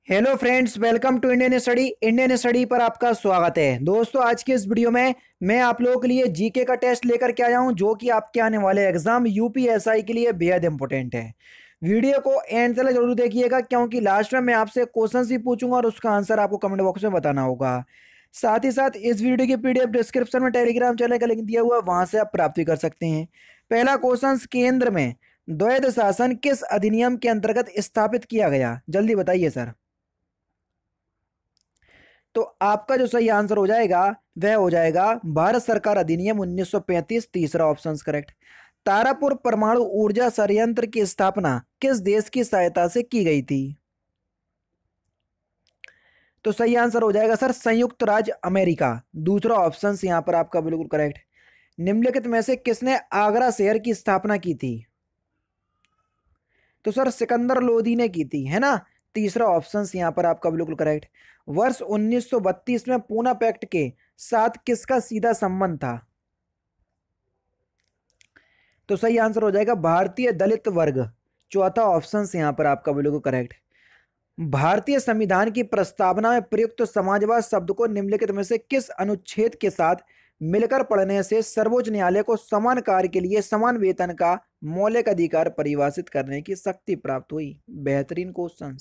Hello friends, welcome to Indian study पर आपका स्वागत है। दोस्तों, आज के इस वीडियो में मैं आप लोगों के लिए जीके का टेस्ट लेकर के आया हूं, जो कि आपके आने वाले एग्जाम यूपीएसआई के लिए बेहद इंपॉर्टेंट है। वीडियो को एंड तक जरूर देखिएगा, क्योंकि लास्ट में मैं आपसे क्वेश्चन ही पूछूंगा और उसका आंसर आपको कमेंट बॉक्स में बताना होगा। साथ ही साथ इस वीडियो की पीडीएफ डिस्क्रिप्शन में टेलीग्राम चैनल का लिंक दिया हुआ है, वहां से आप प्राप्त भी कर सकते हैं। पहला क्वेश्चन, केंद्र में द्वैध शासन किस अधिनियम के अंतर्गत स्थापित किया गया? जल्दी बताइए सर। तो आपका जो सही आंसर हो जाएगा वह हो जाएगा भारत सरकार अधिनियम 1935, तीसरा ऑप्शन करेक्ट। तारापुर परमाणु ऊर्जा संयंत्र की स्थापना किस देश की सहायता से की गई थी? तो सही आंसर हो जाएगा सर संयुक्त राज्य अमेरिका, दूसरा ऑप्शन यहां पर आपका बिल्कुल करेक्ट। निम्नलिखित में से किसने आगरा शहर की स्थापना की थी? तो सर सिकंदर लोदी ने की थी, है ना। तीसरा ऑप्शन यहां पर आपका बिल्कुल करेक्ट। वर्ष 1932 में पूना पैक्ट के साथ किसका सीधा संबंध था? तो सही आंसर हो जाएगा भारतीय दलित वर्ग, चौथा ऑप्शन यहां पर आपका बिल्कुल करेक्ट। भारतीय संविधान की प्रस्तावना में प्रयुक्त समाजवाद शब्द को निम्नलिखित में से किस अनुच्छेद के साथ मिलकर पढ़ने से सर्वोच्च न्यायालय को समान कार्य के लिए समान वेतन का मौलिक अधिकार परिभाषित करने की शक्ति प्राप्त हुई? बेहतरीन क्वेश्चन।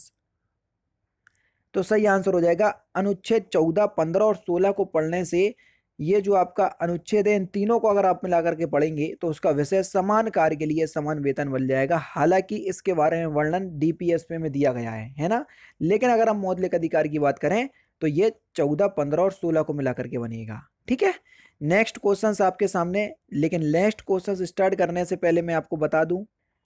तो सही आंसर हो जाएगा अनुच्छेद 14, 15 और 16 को पढ़ने से ये जो आपका अनुच्छेद है, इन तीनों को अगर आप मिला करके पढ़ेंगे तो उसका विषय समान कार्य के लिए समान वेतन बन जाएगा। हालांकि इसके बारे में वर्णन डीपीएसपी में दिया गया है ना। लेकिन अगर हम मौलिक अधिकार की बात करें तो ये 14, 15 और 16 को मिला करके बनेगा। ठीक है, नेक्स्ट क्वेश्चन आपके सामने। लेकिन नेक्स्ट क्वेश्चन स्टार्ट करने से पहले मैं आपको बता दूं,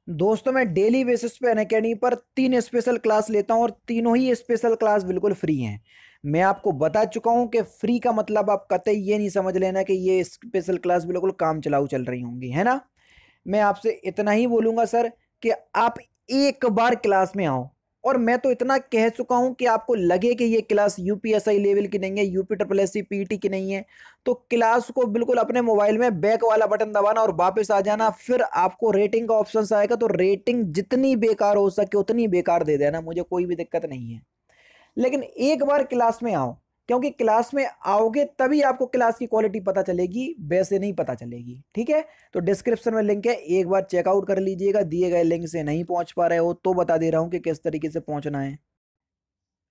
दोस्तों मैं डेली बेसिस पे अनअकैडमी पर 3 स्पेशल क्लास लेता हूं और तीनों ही स्पेशल क्लास बिल्कुल फ्री हैं। मैं आपको बता चुका हूं कि फ्री का मतलब आप कतई ये नहीं समझ लेना कि ये स्पेशल क्लास बिल्कुल काम चलाऊ चल रही होंगी, है ना। मैं आपसे इतना ही बोलूंगा सर कि आप एक बार क्लास में आओ। और मैं तो इतना कह चुका हूं कि आपको लगे कि ये क्लास यूपीएसआई लेवल की नहीं है, UP triple S C PT की नहीं है, तो क्लास को बिल्कुल अपने मोबाइल में बैक वाला बटन दबाना और वापस आ जाना। फिर आपको रेटिंग का ऑप्शन आएगा, तो रेटिंग जितनी बेकार हो सके उतनी बेकार दे देना, मुझे कोई भी दिक्कत नहीं है। लेकिन एक बार क्लास में आओ, क्योंकि क्लास में आओगे तभी आपको क्लास की क्वालिटी पता चलेगी, वैसे नहीं पता चलेगी। ठीक है, तो डिस्क्रिप्शन में लिंक है, एक बार चेकआउट कर लीजिएगा। दिए गए लिंक से नहीं पहुंच पा रहे हो तो बता दे रहा हूं कि किस तरीके से पहुंचना है।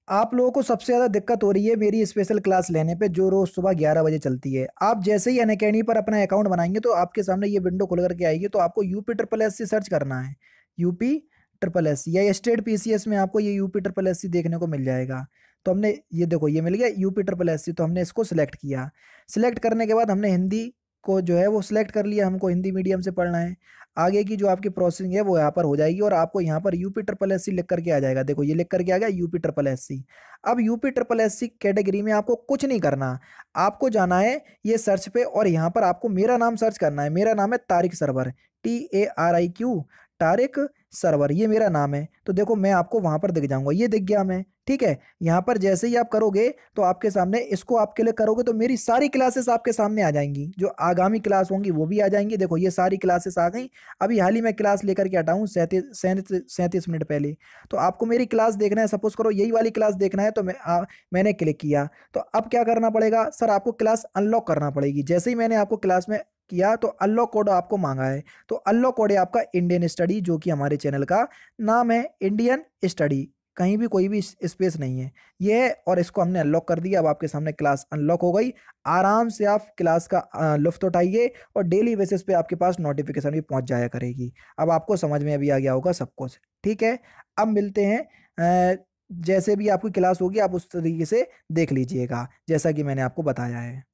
आप लोगों को सबसे ज़्यादा दिक्कत हो रही है मेरी स्पेशल क्लास लेने पे, जो रोज़ सुबह 11 बजे चलती है। आप जैसे ही अनअकैडमी पर अपना अकाउंट बनाएंगे तो आपके सामने ये विंडो खुल करके आएगी, तो आपको UP triple S C search करना है। यूपी ट्रिपल एस सी या स्टेट पीसीएस में आपको ये यूपी ट्रिपल एस सी देखने को मिल जाएगा। तो हमने ये देखो, ये मिल गया यूपी ट्रिपल एस सी, तो हमने इसको सिलेक्ट किया। सिलेक्ट करने के बाद हमने हिंदी को जो है वो सिलेक्ट कर लिया, हमको हिंदी मीडियम से पढ़ना है। आगे की जो आपकी प्रोसेसिंग है वो यहाँ पर हो जाएगी और आपको यहाँ पर यूपी ट्रिपल एस सी लिख करके आ जाएगा। देखो ये लिख करके आ गया यूपी ट्रिपल एस सी। अब UP triple S C category में आपको कुछ नहीं करना, आपको जाना है ये सर्च पे और यहाँ पर आपको मेरा नाम सर्च करना है। मेरा नाम है तारिक सरवर, TARIQ, तारिक सरवर, ये मेरा नाम है। तो देखो मैं आपको वहां पर दिख जाऊंगा, ये दिख गया मैं। ठीक है, यहाँ पर जैसे ही आप करोगे तो आपके सामने इसको आप क्लिक करोगे तो मेरी सारी क्लासेस आपके सामने आ जाएंगी, जो आगामी क्लास होंगी वो भी आ जाएंगी। देखो ये सारी क्लासेस आ गई। अभी हाल ही में क्लास लेकर के हटा हूँ 37 मिनट पहले। तो आपको मेरी क्लास देखना है, सपोज करो यही वाली क्लास देखना है, तो मैंने क्लिक किया। तो अब क्या करना पड़ेगा सर, आपको क्लास अनलॉक करना पड़ेगी। जैसे ही मैंने आपको क्लास में किया तो अनलॉक कोड आपको मांगा है। तो अनलॉक कोड है आपका इंडियन स्टडी, जो कि हमारे चैनल का नाम है इंडियन स्टडी, कहीं भी कोई भी स्पेस नहीं है ये है। और इसको हमने अनलॉक कर दिया। अब आपके सामने क्लास अनलॉक हो गई। आराम से आप क्लास का लुफ्त उठाइए और डेली बेसिस पे आपके पास नोटिफिकेशन भी पहुंच जाया करेगी। अब आपको समझ में अभी आ गया होगा सब कुछ। ठीक है, अब मिलते हैं। जैसे भी आपकी क्लास होगी आप उस तरीके से देख लीजिएगा, जैसा कि मैंने आपको बताया है।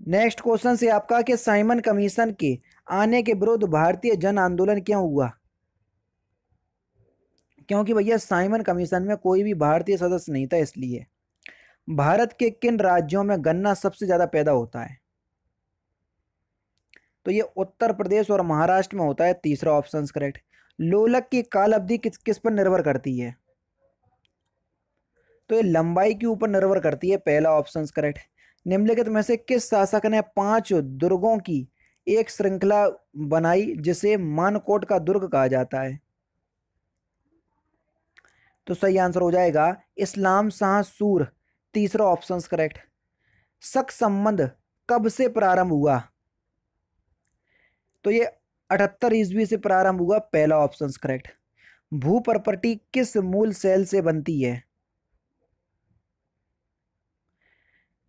नेक्स्ट क्वेश्चन से आपका कि साइमन कमीशन के आने के विरुद्ध भारतीय जन आंदोलन क्यों हुआ? क्योंकि भैया साइमन कमीशन में कोई भी भारतीय सदस्य नहीं था, इसलिए। भारत के किन राज्यों में गन्ना सबसे ज्यादा पैदा होता है? तो ये उत्तर प्रदेश और महाराष्ट्र में होता है, तीसरा ऑप्शन करेक्ट। लोलक की काल अवधि किस किस पर निर्भर करती है? तो ये लंबाई के ऊपर निर्भर करती है, पहला ऑप्शन करेक्ट। निम्नलिखित में से किस शासक ने 5 दुर्गों की एक श्रृंखला बनाई जिसे मानकोट का दुर्ग कहा जाता है? तो सही आंसर हो जाएगा इस्लाम शाह सूर, तीसरा ऑप्शन करेक्ट। शक संबंध कब से प्रारंभ हुआ? तो ये 78 ईस्वी से प्रारंभ हुआ, पहला ऑप्शन करेक्ट। भू प्रॉपर्टी किस मूल सेल से बनती है?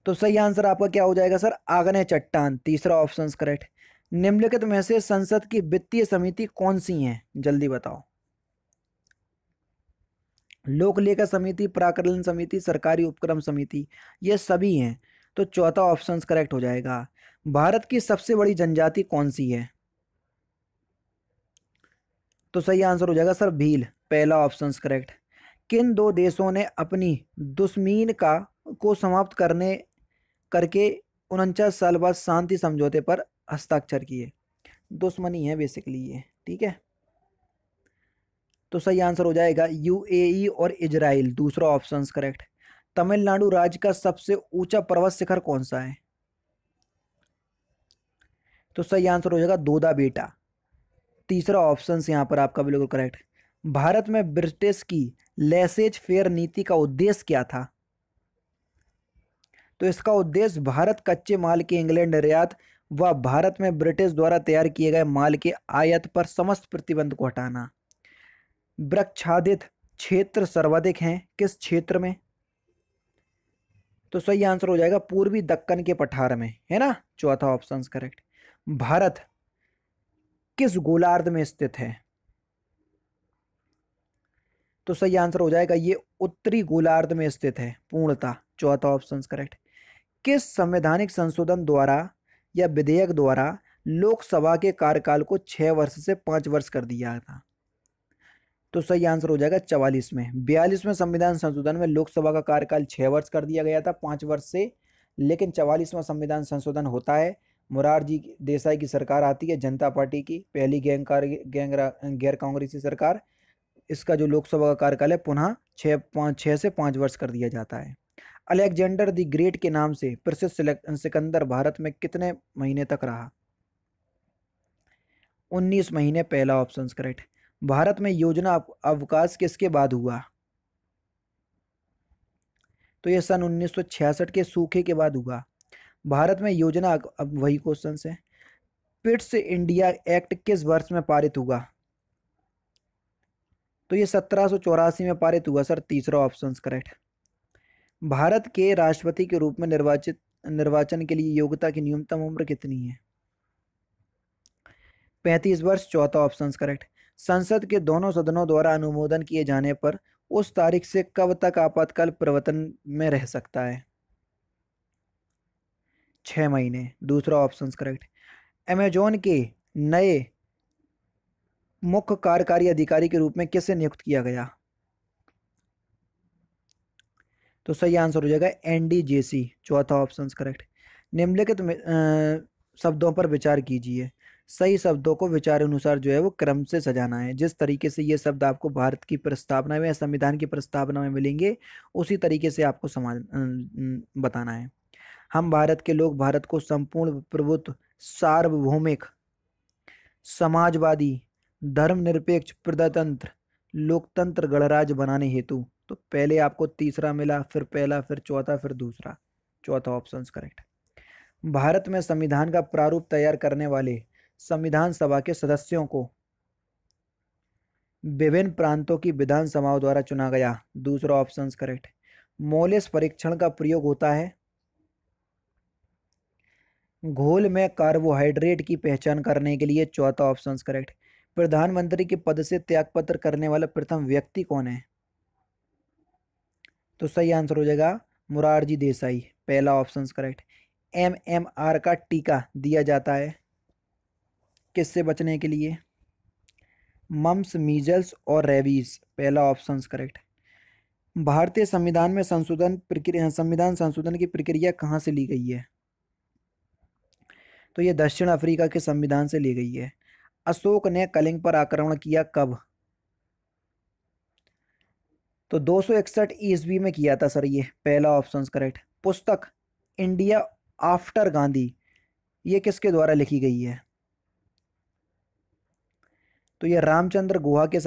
तो सही आंसर आपका क्या हो जाएगा सर? आग्नेय चट्टान, तीसरा ऑप्शन करेक्ट। निम्नलिखित में से संसद की वित्तीय समिति कौन सी है, जल्दी बताओ। लोक लेखा समिति, प्राकलन समिति, सरकारी उपक्रम समिति, ये सभी हैं। तो चौथा ऑप्शन करेक्ट हो जाएगा। भारत की सबसे बड़ी जनजाति कौन सी है? तो सही आंसर हो जाएगा सर भील, पहला ऑप्शन करेक्ट। किन दो देशों ने अपनी दुश्मनी का को समाप्त करने करके 49 साल बाद शांति समझौते पर हस्ताक्षर किए? दुश्मनी है बेसिकली ये, ठीक है। तो सही आंसर हो जाएगा यूएई और इजराइल, दूसरा ऑप्शन करेक्ट। तमिलनाडु राज्य का सबसे ऊंचा पर्वत शिखर कौन सा है? तो सही आंसर हो जाएगा दोदा बेटा, तीसरा ऑप्शन यहां पर आपका बिल्कुल करेक्ट। भारत में ब्रिटिश की लेसेज फेयर नीति का उद्देश्य क्या था? तो इसका उद्देश्य भारत कच्चे माल के इंग्लैंड निर्यात व भारत में ब्रिटिश द्वारा तैयार किए गए माल के आयात पर समस्त प्रतिबंध को हटाना। वृक्षादित क्षेत्र सर्वाधिक हैं किस क्षेत्र में? तो सही आंसर हो जाएगा पूर्वी दक्कन के पठार में, है ना, चौथा ऑप्शन करेक्ट। भारत किस गोलार्ध में स्थित है? तो सही आंसर हो जाएगा ये उत्तरी गोलार्ध में स्थित है पूर्णतः, चौथा ऑप्शन करेक्ट। किस संवैधानिक संशोधन द्वारा या विधेयक द्वारा लोकसभा के कार्यकाल को 6 वर्ष से 5 वर्ष कर दिया था? तो सही आंसर हो जाएगा 44 में। 42 में संविधान संशोधन में लोकसभा का कार्यकाल 6 वर्ष कर दिया गया था 5 वर्ष से, लेकिन 44वां संविधान संशोधन होता है, मोरारजी देसाई की सरकार आती है, जनता पार्टी की पहली गैर कांग्रेसी सरकार। इसका जो लोकसभा का कार्यकाल है पुनः 6 से 5 वर्ष कर दिया जाता है। अलेक्जेंडर द ग्रेट के नाम से प्रसिद्ध सिकंदर भारत में कितने महीने तक रहा? 19 महीने, पहला ऑप्शन करेक्ट। भारत में योजना अवकाश किसके बाद हुआ? तो यह सन 1966 के सूखे के बाद हुआ। भारत में योजना, अब वही क्वेश्चन है। पिट्स इंडिया एक्ट किस वर्ष में पारित हुआ? तो ये 1784 में पारित हुआ सर, तीसरा ऑप्शन करेक्ट। भारत के राष्ट्रपति के रूप में निर्वाचन के लिए योग्यता की न्यूनतम उम्र कितनी है? 35 वर्ष, चौथा ऑप्शन करेक्ट। संसद के दोनों सदनों द्वारा अनुमोदन किए जाने पर उस तारीख से कब तक आपातकाल प्रवर्तन में रह सकता है? 6 महीने, दूसरा ऑप्शन करेक्ट। अमेजोन के नए मुख्य कार्यकारी अधिकारी के रूप में किसे नियुक्त किया गया? तो सही आंसर हो जाएगा एनडीजेसी, चौथा ऑप्शन करेक्ट। निम्नलिखित शब्दों पर विचार कीजिए। सही शब्दों को विचार अनुसार जो है वो क्रम से सजाना है। जिस तरीके से ये शब्द आपको भारत की प्रस्तावना में या संविधान की प्रस्तावना में मिलेंगे उसी तरीके से आपको बताना है। हम भारत के लोग भारत को संपूर्ण प्रभुत्व, सार्वभौमिक, समाजवादी, धर्मनिरपेक्ष, प्रजातंत्र, लोकतंत्र गणराज्य बनाने हेतु, तो पहले आपको तीसरा मिला, फिर पहला, फिर चौथा, फिर दूसरा, चौथा ऑप्शन करेक्ट। भारत में संविधान का प्रारूप तैयार करने वाले संविधान सभा के सदस्यों को विभिन्न प्रांतों की विधानसभाओं द्वारा चुना गया, दूसरा ऑप्शन करेक्ट। मोलेस परीक्षण का प्रयोग होता है घोल में कार्बोहाइड्रेट की पहचान करने के लिए, चौथा ऑप्शन करेक्ट। प्रधानमंत्री के पद से त्यागपत्र करने वाला प्रथम व्यक्ति कौन है? तो सही आंसर हो जाएगा मोरारजी देसाई, पहला ऑप्शन करेक्ट। एमएमआर का टीका दिया जाता है किससे बचने के लिए? मम्स, मीजल्स और रेबीज, पहला ऑप्शन करेक्ट। भारतीय संविधान में संविधान संशोधन की प्रक्रिया कहाँ से ली गई है? तो ये दक्षिण अफ्रीका के संविधान से ली गई है। अशोक ने कलिंग पर आक्रमण किया कब? तो 261 ईस्वी में किया था सर, ये पहला ऑप्शन करेक्ट। पुस्तक इंडिया आफ्टर गांधी ये किसके द्वारा लिखी गई है? तो ये रामचंद्र गुहा के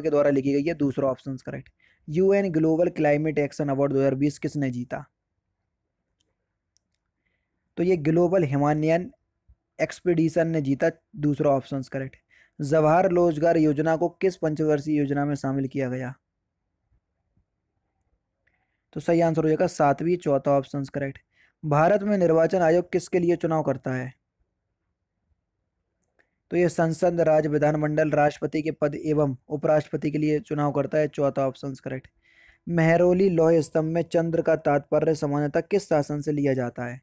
द्वारा लिखी गई है, दूसरा option correct. UN global climate action award 2020 किसने जीता? तो ये ग्लोबल हिमालयन एक्सपीडिशन ने जीता, दूसरा ऑप्शन करेक्ट। जवाहर रोजगार योजना को किस पंचवर्षीय योजना में शामिल किया गया? तो सही आंसर हो जाएगा 7वीं, चौथा ऑप्शन करेक्ट। भारत में निर्वाचन आयोग किसके लिए चुनाव करता है? तो ये संसद, राज्य विधानमंडल, राष्ट्रपति के पद एवं उपराष्ट्रपति के लिए चुनाव करता है, चौथा ऑप्शन करेक्ट। मेहरौली लौह स्तंभ में चंद्र का तात्पर्य सामान्यतः किस शासन से लिया जाता है?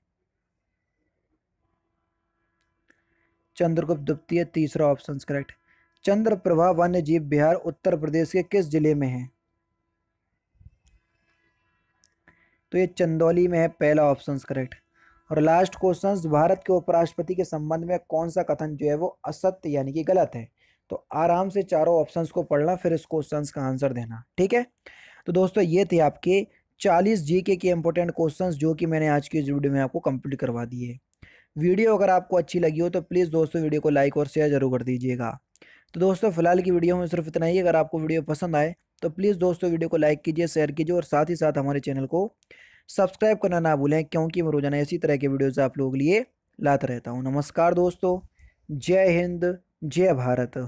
चंद्रगुप्त द्वितीय, तीसरा ऑप्शन करेक्ट। चंद्रप्रभा वन्य जीव विहार उत्तर प्रदेश के किस जिले में है? तो ये चंदौली में है, पहला ऑप्शन करेक्ट। और लास्ट क्वेश्चन, भारत के उपराष्ट्रपति के संबंध में कौन सा कथन जो है वो असत्य यानी कि गलत है? तो आराम से चारों ऑप्शंस को पढ़ना, फिर इस क्वेश्चन का आंसर देना, ठीक है। तो दोस्तों ये थे आपके 40 जीके के इंपॉर्टेंट क्वेश्चंस जो कि मैंने आज की इस वीडियो में आपको कंप्लीट करवा दिए। वीडियो अगर आपको अच्छी लगी हो तो प्लीज़ दोस्तों वीडियो को लाइक और शेयर जरूर कर दीजिएगा। तो दोस्तों फिलहाल की वीडियो में सिर्फ इतना ही। अगर आपको वीडियो पसंद आए तो प्लीज़ दोस्तों वीडियो को लाइक कीजिए, शेयर कीजिए और साथ ही साथ हमारे चैनल को सब्सक्राइब करना ना भूलें, क्योंकि मैं रोजाना इसी तरह के वीडियोज़ आप लोगों के लिए लाता रहता हूँ। नमस्कार दोस्तों, जय हिंद, जय भारत।